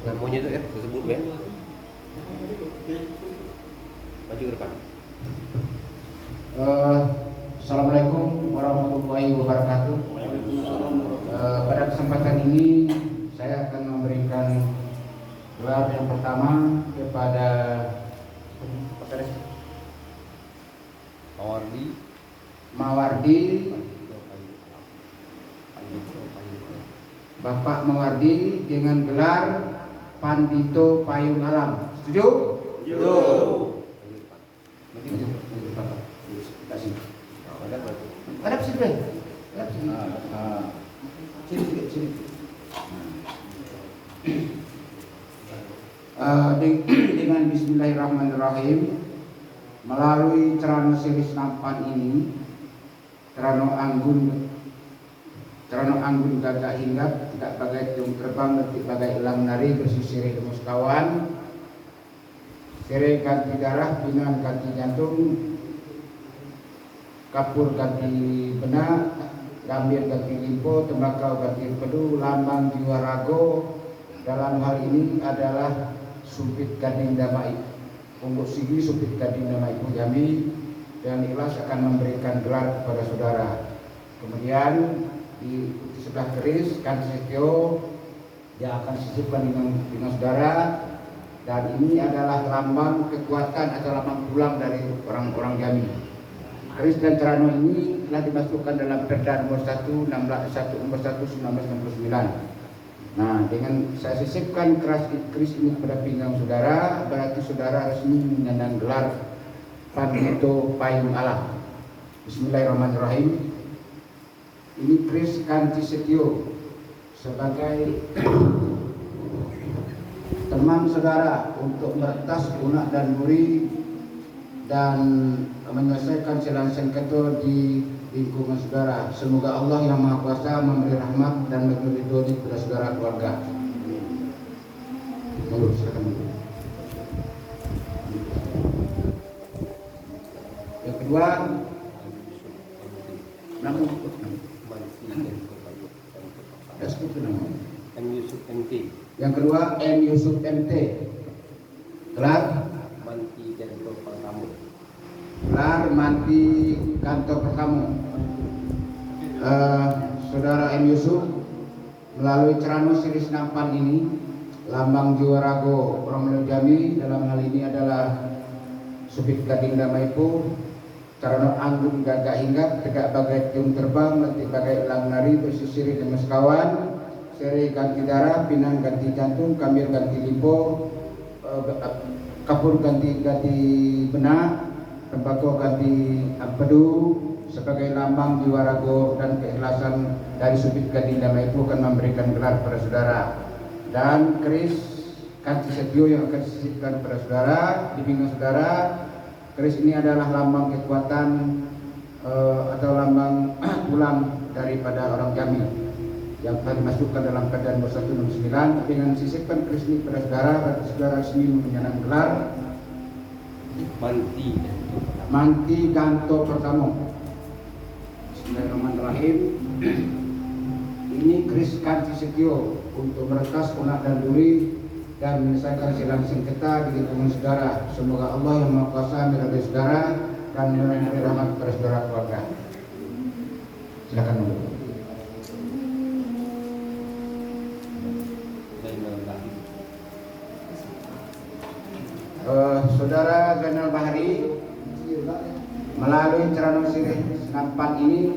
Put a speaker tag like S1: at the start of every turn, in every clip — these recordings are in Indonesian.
S1: Namanya itu ya, tersebut ya. Maju ke depan.
S2: Assalamualaikum warahmatullahi wabarakatuh. Pada kesempatan ini saya akan memberikan gelar yang pertama kepada Mawardi, Bapak Mawardi dengan gelar Pandito Payung Alam. Setuju?
S1: Setuju.
S2: Hadap sini, Ben. Hadap sini. Sini. Dengan Bismillahirrahmanirrahim, melalui Cerano Selis Nampan ini, Cerano Anggun gagak hinggap, tidak bagai tiung terbang, letik bagai elang nari, bersisiri demus kawan, sere ganti darah, pinang ganti jantung, kapur ganti benak, gambir ganti limpo, tembakau ganti pedu, lambang jiwa rago. Dalam hal ini adalah Supit Gading Damai Pungguk Sigi Supit Gading Damai Jami, dan ikhlas akan memberikan gelar kepada saudara. Kemudian di sebelah keris Kanti Setio yang akan sisipkan dengan saudara, dan ini adalah lambang kekuatan atau lambang pulang dari orang-orang Jami. Keris dan Cerano ini telah dimasukkan dalam Perda nomor 1 1969. Nah, dengan saya sisipkan keris ini kepada pinggang saudara, berarti saudara resmi menyandang gelar Pandito Payung Alam. Bismillahirrahmanirrahim. Ini keris Kanti Setio sebagai teman saudara untuk meretas lunak dan duri dan menyelesaikan silang sengketa di lingkungan saudara. Semoga Allah yang Maha Kuasa memberi rahmat dan memberi ridho kepada saudara keluarga. Monggo, silakan. Yang kedua, nama
S1: M. Yusuf MT.
S2: Yang kedua M. Yusuf MT. Gelar
S1: Manti Janto Pangkamu.
S2: Gelar Manti Kantor Pertamu. Saudara M. Yusuf melalui Cerano Selis Nampan ini, lambang jiwa rago orang Melayu Jami, dalam hal ini adalah Supit Gading Damaipu, Cerano Anggun gagak hinggap, tegak bagai tiung terbang, letik bagai elang nari, bersisiri demes kawan, seri ganti darah, pinang ganti jantung, kambir ganti limpo, kapur ganti benak, tembakau ganti empedu. Sebagai lambang jiwa rago dan keikhlasan dari Supit Gading Damaipu akan memberikan gelar kepada saudara, dan keris Kanti Setio yang akan disisipkan kepada saudara di pinggang saudara. Keris ini adalah lambang kekuatan atau lambang pulang daripada orang Jami yang telah dimasukkan dalam Perda nomor 169. Dengan sisipkan keris ini kepada saudara, saudara resmi menyandang gelar Manti Ganto Pertamo. Bismillahirrahmanirrahim. Ini keris Kanti Setio untuk meretas unak dan duri dan menyelesaikan silang sengketa di lingkungan saudara. Semoga Allah yang Maha Kuasa meridhoi saudara dan memberi rahmat kepada saudara keluarga. Silakan dulu. Saudara Zainal Bahri melalui Cerano Selis Nampan ini,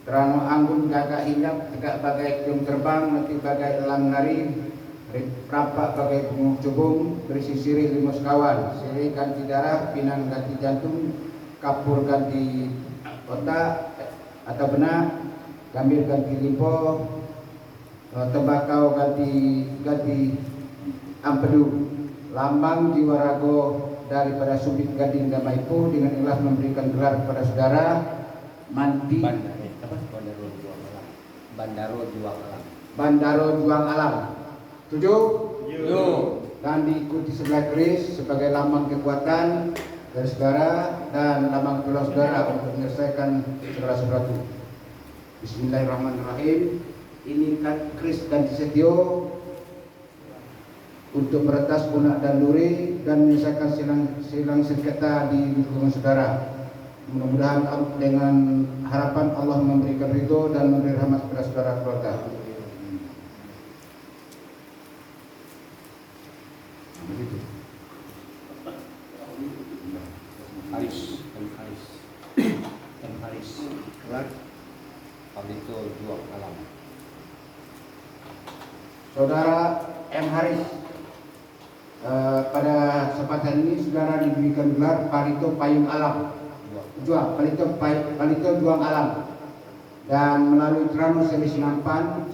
S2: Cerano Anggun gagak hinggap, tegak bagai tiung terbang, letik bagai elang nari, rapak bagai bunga cubung, bersisiri limus kawan, seri ganti darah, pinang ganti jantung, kapur ganti otak atau benak, gambir ganti limpo, tembakau ganti empedu. Lambang jiwa rago daripada Supit Gading Damaipu, dengan ikhlas memberikan gelar kepada saudara Manti Bandaro Juang Alam. Setuju? Dan diikuti sebelah keris sebagai lambang kekuatan dari saudara dan lambang tulang saudara untuk menyelesaikan segala sesuatu. Bismillahirrahmanirrahim. Ini Kris Ganti Setio untuk meretas punak dan duri dan menyelesaikan silang sengketa di lingkungan saudara. Mudah-mudahan dengan harapan Allah memberikan ridho dan memberi rahmat kepada saudara keluarga.
S1: Haris Gelar Pablito Juang Alam.
S2: Saudara M. Haris, pada kesempatan ini saudara diberikan gelar Palito Payung Alam, Palito Juang Alam, dan melalui Trano Selis Nampan,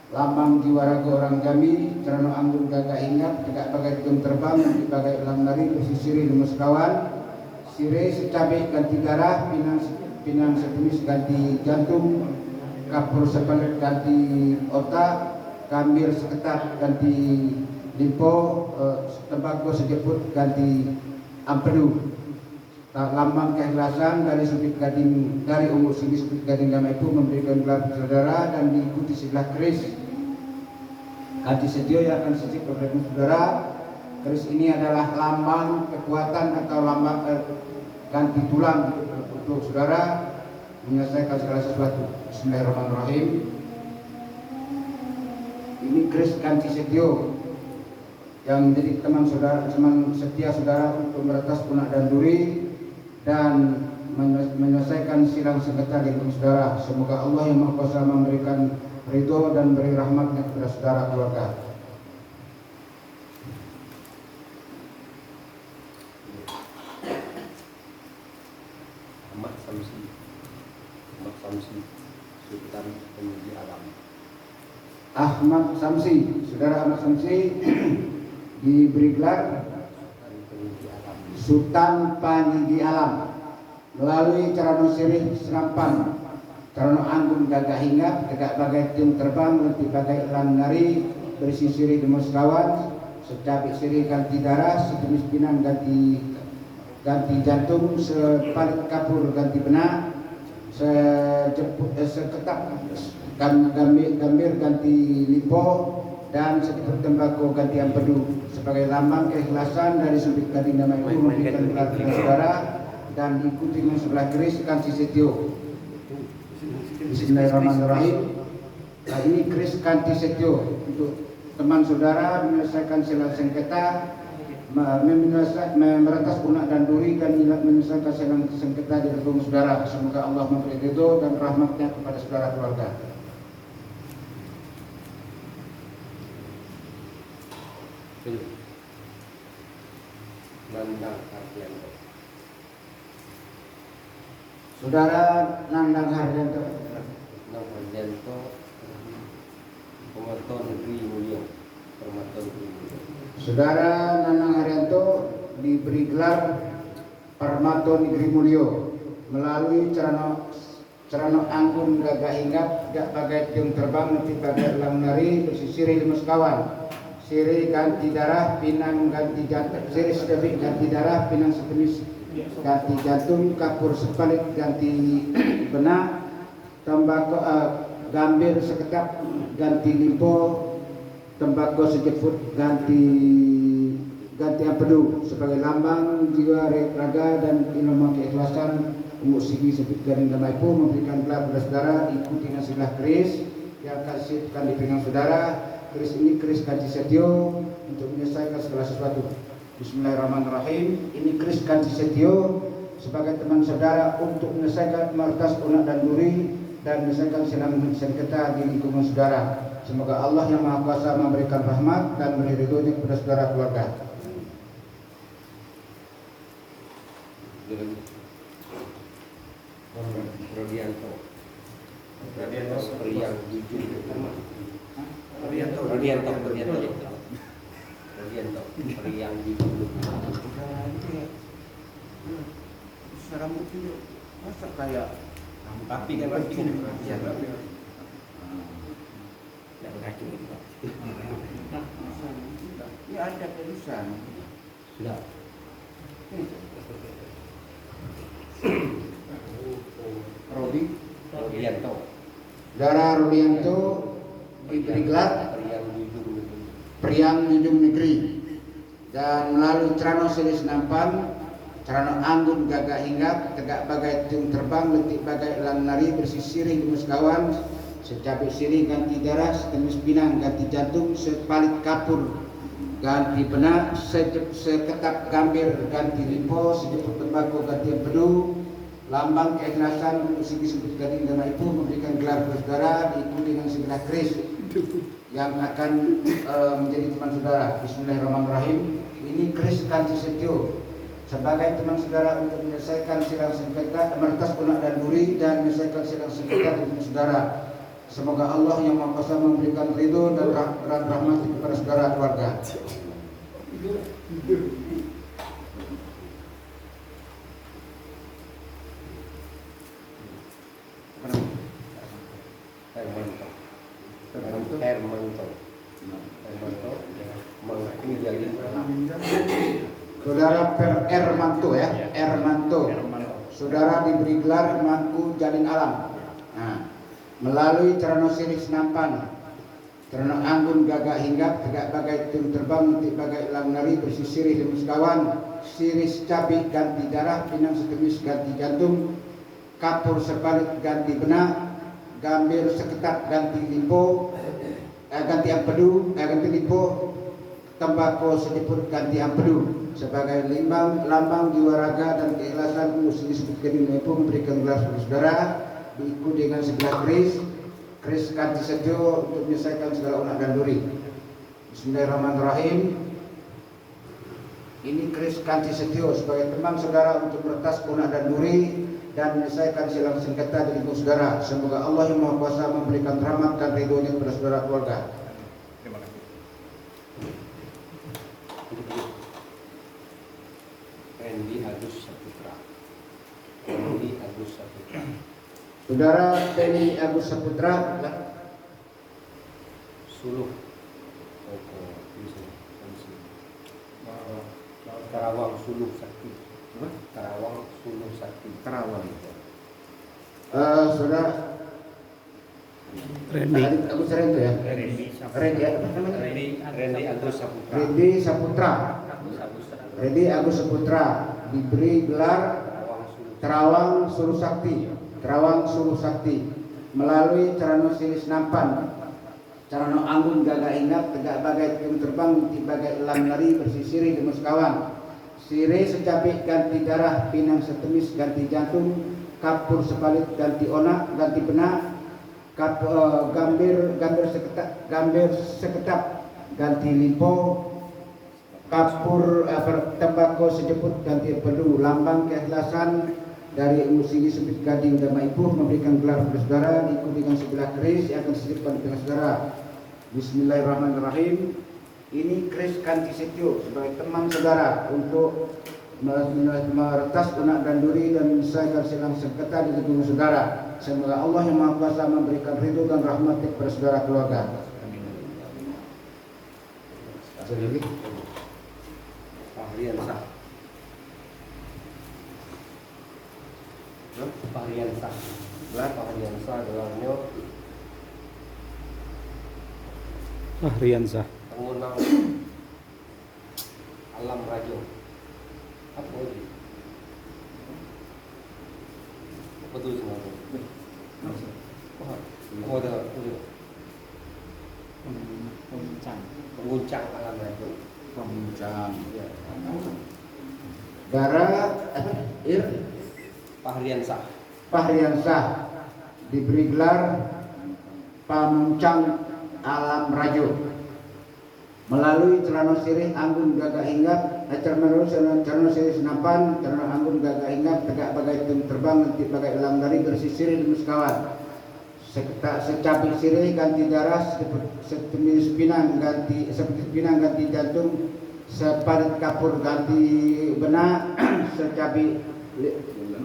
S2: lambang jiwa raga orang Jambi, Trano Anggun Gagak Ingat, tegak bagai jam terbang, nanti bagai elang nari, pesisiri lemus kawan, sire secabik ganti darah, pinang setumis ganti jantung, kapur sepelet ganti otak, kambir seketat ganti limpo, tembakau sejeput ganti ampedu. Lambang keikhlasan dari Supit Gading, dari umur sini Supit Gading Damai itu memberikan gelar saudara dan diikuti sebelah keris Ganti Setio yang akan sisip kepada saudara. Keris ini adalah lambang kekuatan atau lambang ganti tulang untuk saudara menyelesaikan segala sesuatu. Bismillahirrahmanirrahim. Ini keris Ganti Setio yang menjadi teman setia saudara untuk meretas punak dan duri dan menyelesaikan silang sengketa di lingkungan saudara. Semoga Allah yang Maha Kuasa memberikan ridho dan beri rahmatnya kepada saudara keluarga.
S1: Ahmad Samsi Sultan Penyidi Alam.
S2: Ahmad Samsi, saudara Ahmad Samsi diberi gelar Sultan Penyidi Alam melalui Carano Sirih Serampan, Carano Anggun Gagak Hinggap, tegak bagai tim terbang, letih bagai elang nari, berisi sirih demus kawan, secabik sirih ganti darah, sejenis pinang ganti jantung, sepalit kapur ganti benak, seketap gambir ganti limpo, dan sedikit tembakau ganti ampedu sebagai lambang keikhlasan dari Supit Gading Damai itu memberikan gelar kepada saudara dan diikuti dengan sebelah keris Ganti Setio. Bismillahirrahmanirrahim. Nah, ini keris Ganti Setio untuk teman saudara menyelesaikan silang sengketa, meretas punak dan duri dan menyelesaikan silang sengketa di lingkungan saudara. Semoga Allah memberi ridho dan rahmatnya kepada saudara keluarga.
S1: Nandang Hardianto.
S2: Saudara Nandang Hardianto.
S1: Nandang Hardianto, Permato Negeri Mulyo.
S2: Saudara Nandang Hardianto diberi gelar Permato Negeri Mulyo melalui Carano Anggun Gagak Hinggap, tidak bagai tiung terbang, nanti bagai elang nari, bersisiri lemus kawan. Siri ganti darah, pinang ganti jantung, siri sedebik ganti darah, pinang sejenis ganti jantung, kapur sepalit ganti benak, tembakau gambir seketap ganti limpo, tembakau sejeput ganti ampedu sebagai lambang jiwa raga dan ilmu keikhlasan umur sigi Supit Gading Damai itu memberikan gelar kepada saudara, ikuti dengan sebelah keris yang akan disipkan di pinggang saudara. Keris ini keris Ganti Setio untuk menyelesaikan segala sesuatu. Bismillahirrahmanirrahim. Ini keris Ganti Setio sebagai teman saudara untuk menyelesaikan meretas punak dan duri dan menyelesaikan silang sengketa di lingkungan saudara. Semoga Allah yang Maha Kuasa memberikan rahmat dan beri ridhonya kepada saudara keluarga.
S1: Rodianto. Periang jujur. Rodianto, periang jujur.
S2: Rambut itu masa kayak
S1: Tapi kan
S2: ya ada tulisan.
S1: sudah.
S2: Rodi
S1: Rodianto.
S2: Saudara Rulianto diberi gelar Priang Junjung Negeri, dan melalui Cerano Siris Nampan, Cerano Anggun Gagak Hinggap, tegak bagai tung terbang, letik bagai elang nari, bersisirih gemes kawan, secapik sirih ganti darah, setemis pinang ganti jantung, sepalit kapur ganti benak, seketap gambir ganti limpo, sejeput tembakau ganti empedu, lambang keikhlasan musik disebut gading dan ibu memberikan gelar saudara diikuti dengan segenap keris yang akan menjadi teman saudara. Bismillahirrahmanirrahim. Ini keris Kanci Setio sebagai teman saudara untuk menyelesaikan sidang sengketa meretas punak dan duri dan menyelesaikan sidang sengketa dengan saudara. Semoga Allah yang Maha Kuasa memberikan ridho dan rahmat kepada saudara keluarga. Saudara Ermanto ya, Ermanto. Saudara diberi gelar Mangku Jalin Alam. Nah, melalui Cerano Siris Nampan, Cerano Anggun Gagak Hinggap, tegak bagai tung terbang, letik bagai elang nari, bersisirih lemus kawan, siris cabi ganti darah, pinang setemis ganti jantung, kapur sepalit ganti benak, gambir seketap ganti limpo, ganti ampedu, ganti limpo, tembakau sejeput ganti ampedu. Sebagai lambang jiwa raga dan keikhlasan musik disebut gading mampu memberikan gelar saudara diikuti dengan segelas keris Kanci Setio untuk menyelesaikan segala unak dan duri. Bismillahirrahmanirrahim. Ini keris Kanci Setio sebagai teman saudara untuk meretas unak dan duri dan menyelesaikan silang sengketa di lingkungan saudara. Semoga Allah yang Maha Kuasa memberikan rahmat dan ridhonya kepada saudara keluarga.
S3: Terima kasih.
S1: Randy Agus Saputra. Randy Agus Saputra.
S2: Saudara Randy Agus Saputra,
S1: Suluh. Karawang Suluh Sakti. Karawang Suluh Sakti.
S3: Karawang.
S2: saudara
S4: Randy.
S2: Agus Randy ya. Randy apa namanya?
S1: Randy Agus Saputra.
S2: Randy Saputra. Randy Agus Saputra diberi gelar Terawang Suluh Sakti. Terawang Suluh Sakti melalui Cerano Siris Nampan, Cerano Anggun Gagak Hinggap, tegak bagai tung terbang, bagai elang nari, bersisirih gemes kawan, sirih secapik ganti darah, pinang setemis ganti jantung, kapur sepalit ganti onak, ganti benak, gambir seketap ganti limpo, kapur tembakau sejeput ganti empedu. Lambang keikhlasan dari musisi sebut gading dan ibu memberikan gelar kepada saudara diikuti dengan sebelah keris yang akan disisipkan dengan saudara. Bismillahirrahmanirrahim. Ini keris Kanci Setio sebagai teman saudara untuk meretas unak dan duri dan menyelesaikan silang sengketa di lingkungan saudara. Semoga Allah yang Maha Kuasa memberikan ridho dan rahmat kepada saudara keluarga.
S1: Fahrian Sah. Fahrian Sah. Fahrian Sah gelarnya
S4: Fahriansah.
S1: Pengunang Alam Rajo. Apa lagi? Betul semua. Oh, ada. Penguncang Alam Rajo.
S2: Pemuncang.
S1: Ya.
S2: Saudara
S1: Fahrian Sah.
S2: Fahriansah diberi gelar Pamuncang Alam Rajo melalui Cerano Sirih Anggun Gagak Hinggap, Cerano Sirih Senapan, Cerano Anggun Gagak Hinggap, tegak bagai tung terbang, nanti bagai elang dari, bersisirih lemus kawan, secapik sirih ganti darah, setemis pinang ganti jantung, separit kapur ganti benak, secapik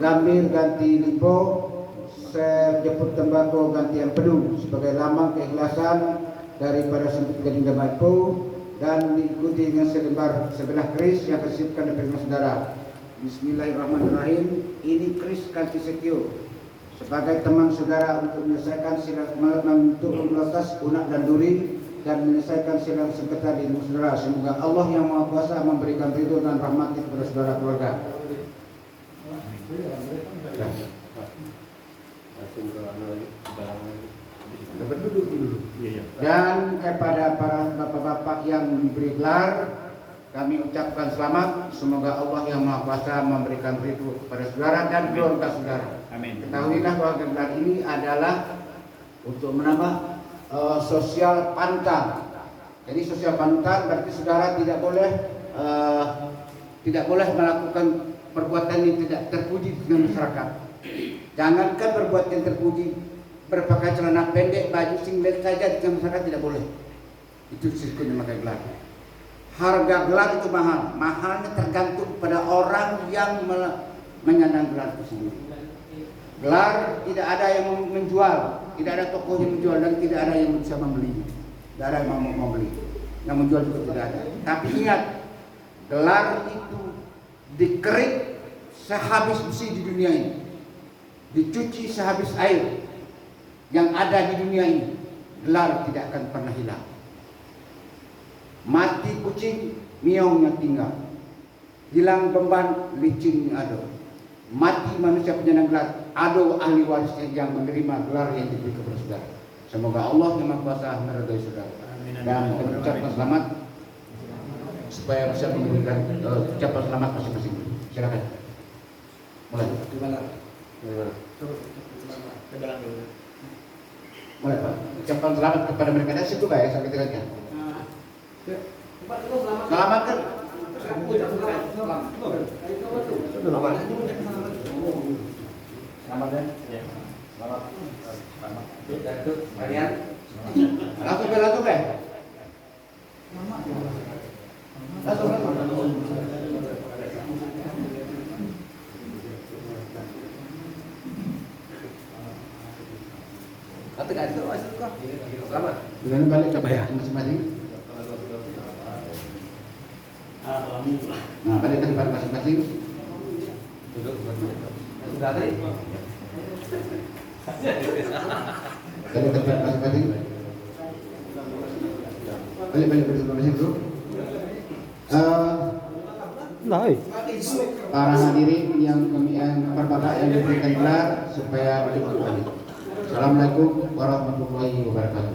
S2: gambir ganti limpo, sejeput tembakau ganti empedu sebagai lambang keikhlasan daripada sempit gading damaipo dan diikuti dengan sebelah keris yang tersisipkan dari saudara. Bismillahirrahmanirrahim. Ini keris Kanci Setio sebagai teman saudara untuk menyelesaikan untuk meluntas unak dan duri dan menyelesaikan sidang sengketa di saudara. Semoga Allah yang Maha Kuasa memberikan ridho dan rahmat kepada saudara keluarga.
S1: Langsung ke lagi.
S2: Berduduk dulu. Dan kepada para bapak-bapak yang diberi gelar, kami ucapkan selamat. Semoga Allah yang Maha Kuasa memberikan ridho kepada saudara dan keluarga saudara.
S3: Amin.
S2: Ketahuilah bahwa gelar ini adalah untuk menambah sosial pantang. Jadi sosial pantang berarti saudara tidak boleh melakukan perbuatan yang tidak terpuji dengan masyarakat. Jangankan perbuatan yang terpuji, berpakai celana pendek, baju singlet saja dengan masyarakat tidak boleh. Itu risikonya memakai gelar. Harga gelar itu mahal. Mahalnya tergantung pada orang yang menyandang gelar tersebut. Gelar tidak ada yang menjual, tidak ada toko yang menjual dan tidak ada yang bisa membeli. Tidak ada yang mau membeli. Yang menjual juga tidak ada. Tapi ingat, gelar itu dikerik sehabis besi di dunia ini, dicuci sehabis air yang ada di dunia ini. Gelar tidak akan pernah hilang. Mati kucing, miongnya tinggal. Hilang beban, licinnya ada. Mati manusia penyandang gelar, ada ahli warisnya yang menerima gelar yang diberi kepada saudara. Semoga Allah yang Maha Kuasa meridhai saudara. Dan mengucapkan selamat supaya bisa memberikan ucapan selamat masing-masing. Silakan. Mulai. Mulai Pak. Ucapan selamat kepada mereka. Dan situ Pak ya sampai tengahnya. Selamat kan? Selamat ya. Selamat. Kalian. Langsung ke. Langsung. Selamat. Dengan balik ke masing-masing. Nah, balik ke tempat masing-masing. Sudah tadi. Balik ke tempat masing-masing. Balik ke tempat masing-masing dulu. Para hadirin yang bapak yang diberikan gelar supaya duduk kembali. Assalamualaikum warahmatullahi wabarakatuh.